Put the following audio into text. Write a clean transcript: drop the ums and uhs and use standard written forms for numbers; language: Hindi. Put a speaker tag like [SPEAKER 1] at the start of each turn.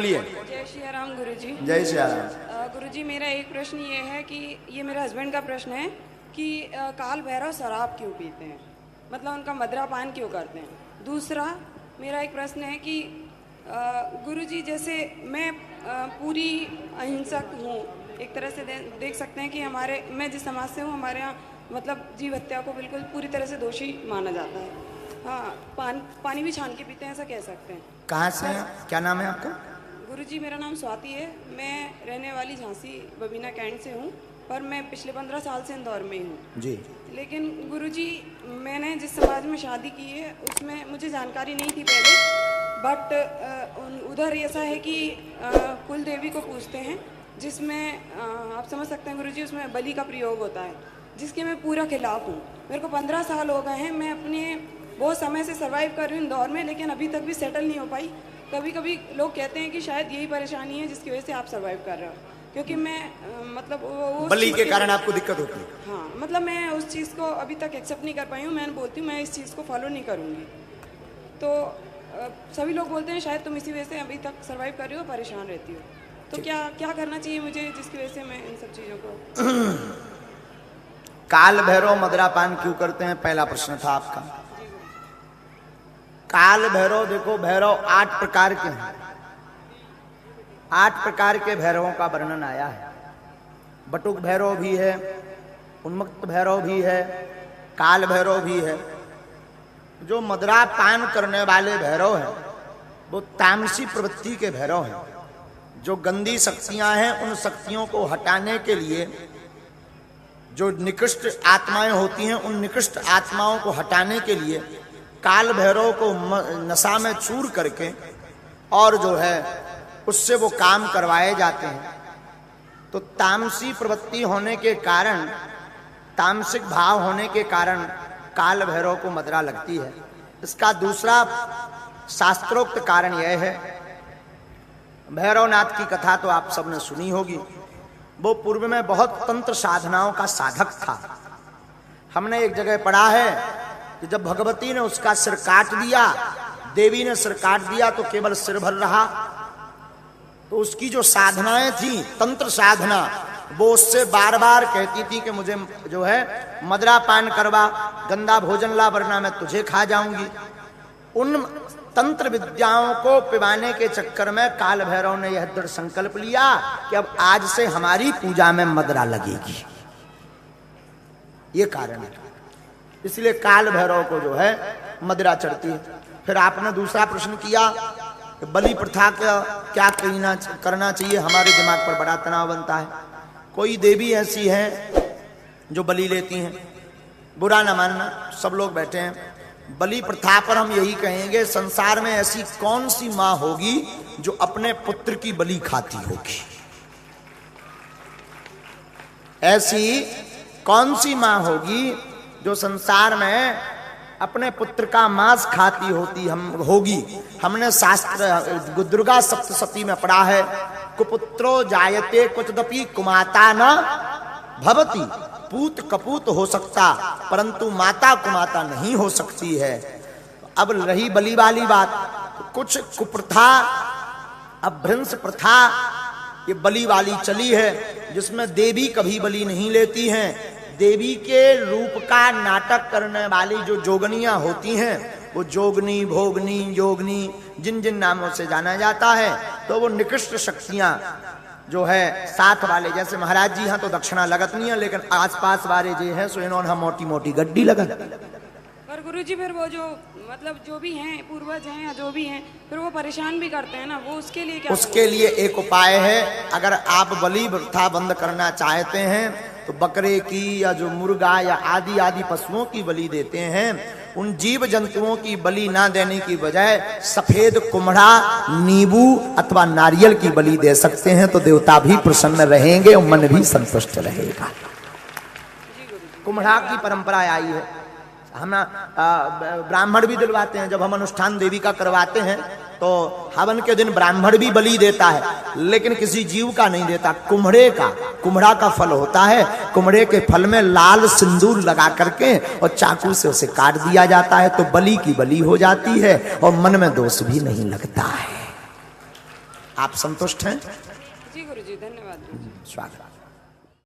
[SPEAKER 1] बोलिए।
[SPEAKER 2] जय श्री राम गुरुजी।
[SPEAKER 1] जय श्री राम।
[SPEAKER 2] गुरुजी, मेरा एक प्रश्न ये है कि ये मेरे हस्बैंड का प्रश्न है कि काल भैरव शराब क्यों पीते हैं, मतलब उनका मदिरापान क्यों करते हैं। दूसरा मेरा एक प्रश्न है कि गुरुजी जैसे मैं पूरी अहिंसक हूँ, एक तरह से देख सकते हैं कि मैं जिस समाज से हूँ हमारे यहाँ मतलब जीव हत्या को बिल्कुल पूरी तरह से दोषी माना जाता है। हाँ, पानी भी छान के पीते हैं, ऐसा कह सकते हैं।
[SPEAKER 1] कहाँ से हैं, क्या नाम है आपका?
[SPEAKER 2] गुरुजी मेरा नाम स्वाति है, मैं रहने वाली झांसी बबीना कैंट से हूँ, पर मैं पिछले 15 साल से इंदौर में ही हूँ
[SPEAKER 1] जी।
[SPEAKER 2] लेकिन गुरुजी मैंने जिस समाज में शादी की है उसमें मुझे जानकारी नहीं थी पहले, बट उधर ऐसा है कि कुल देवी को पूजते हैं, जिसमें आप समझ सकते हैं गुरुजी उसमें बलि का प्रयोग होता है, जिसके मैं पूरा खिलाफ हूँ। मेरे को 15 साल हो गए हैं, मैं अपने बहुत समय से सर्वाइव कर रही हूँ इंदौर में, लेकिन अभी तक भी सेटल नहीं हो पाई। कभी कभी लोग कहते हैं कि शायद यही परेशानी है जिसकी वजह से आप सर्वाइव कर रहे हो, क्योंकि मैं मतलब वो
[SPEAKER 1] बलि के कारण आपको दिक्कत होती है।
[SPEAKER 2] हाँ, मतलब मैं उस चीज़ को अभी तक एक्सेप्ट नहीं कर पाई हूँ। मैं बोलती हूँ मैं इस चीज़ को फॉलो नहीं करूँगी, तो सभी लोग बोलते हैं शायद तुम इसी वजह से अभी तक सर्वाइव कर रही हो, परेशान रहती हो, तो क्या क्या करना चाहिए मुझे जिसकी वजह से मैं इन सब चीज़ों को।
[SPEAKER 1] काल भैरव मदिरापान क्यों करते हैं, पहला प्रश्न था आपका। काल भैरव, देखो भैरव 8 प्रकार के हैं, 8 प्रकार के भैरवों का वर्णन आया है। बटुक भैरव भी है, उन्मत्त भैरव भी है, काल भैरव भी है। जो मदिरापान करने वाले भैरव हैं वो तामसी प्रवृत्ति के भैरव हैं। जो गंदी शक्तियां हैं उन शक्तियों को हटाने के लिए जो निकृष्ट आत्माएं होती हैं, उन निकृष्ट आत्माओं को हटाने के लिए काल भैरव को नशा में चूर करके और जो है उससे वो काम करवाए जाते हैं। तो तामसी प्रवृत्ति होने के कारण, तामसिक भाव होने के कारण काल भैरव को मदिरा लगती है। इसका दूसरा शास्त्रोक्त कारण यह है, भैरवनाथ की कथा तो आप सबने सुनी होगी। वो पूर्व में बहुत तंत्र साधनाओं का साधक था। हमने एक जगह पढ़ा है कि जब भगवती ने उसका सिर काट दिया, देवी ने सिर काट दिया तो केवल सिर भर रहा, तो उसकी जो साधनाएं थी तंत्र साधना, वो उससे बार बार कहती थी कि मुझे जो है मदिरापान करवा, गंदा भोजन ला, वरना मैं तुझे खा जाऊंगी। उन तंत्र विद्याओं को पिवाने के चक्कर में काल भैरव ने यह दृढ़ संकल्प लिया कि अब आज से हमारी पूजा में मदिरा लगेगी। ये कारण है, इसलिए काल भैरव को जो है मदिरा चढ़ती है। फिर आपने दूसरा प्रश्न किया कि बलि प्रथा का क्या करना चाहिए, हमारे दिमाग पर बड़ा तनाव बनता है। कोई देवी ऐसी हैं जो बलि लेती हैं, बुरा ना मानना, सब लोग बैठे हैं। बलि प्रथा पर हम यही कहेंगे, संसार में ऐसी कौन सी मां होगी जो अपने पुत्र की बलि खाती होगी? ऐसी कौन सी मां होगी जो संसार में अपने पुत्र का मांस खाती होगी? हमने शास्त्र दुर्गा सप्तशती में पढ़ा है, कुपुत्रो जायते कुतदपि कुमाता न भवति। पूत कपूत हो सकता परंतु माता कुमाता नहीं हो सकती है। अब रही बलि वाली बात, कुछ कुप्रथा, अभ्रंश प्रथा, ये बलि वाली चली है, जिसमें देवी कभी बलि नहीं लेती हैं। देवी के रूप का नाटक करने वाली जो जोगनियां होती हैं, वो जोगनी, भोगनी, योगनी, जिन जिन नामों से जाना जाता है, तो वो निकृष्ट शक्तियां जो है साथ वाले, जैसे महाराज जी यहाँ तो दक्षिणा लगत नहीं है, लेकिन आसपास वाले जो है सो इन्होंने मोटी मोटी गड्डी लगत।
[SPEAKER 2] पर गुरुजी फिर वो जो मतलब जो भी हैं पूर्वज हैं या जो भी हैं, फिर वो परेशान भी करते हैं ना, वो उसके लिए क्या?
[SPEAKER 1] उसके लिए एक उपाय है, अगर आप बलि प्रथा बंद करना चाहते हैं तो बकरे की या जो मुर्गा या आदि आदि पशुओं की बलि देते हैं, उन जीव जंतुओं की बलि ना देने की बजाय सफेद कुम्हड़ा, नींबू अथवा नारियल की बलि दे सकते हैं, तो देवता भी प्रसन्न रहेंगे और मन भी संतुष्ट रहेगा। कुम्हड़ा की परंपरा आई है, हम ब्राह्मण भी दिलवाते हैं। जब हम अनुष्ठान देवी का करवाते हैं तो हवन के दिन ब्राह्मण भी बलि देता है, लेकिन किसी जीव का नहीं देता, कुम्हड़ा का फल होता है। कुम्हड़े के फल में लाल सिंदूर लगा करके और चाकू से उसे काट दिया जाता है, तो बलि की बलि हो जाती है और मन में दोष भी नहीं लगता है। आप संतुष्ट हैं?
[SPEAKER 2] जी गुरुजी, धन्यवाद।
[SPEAKER 1] स्वागत।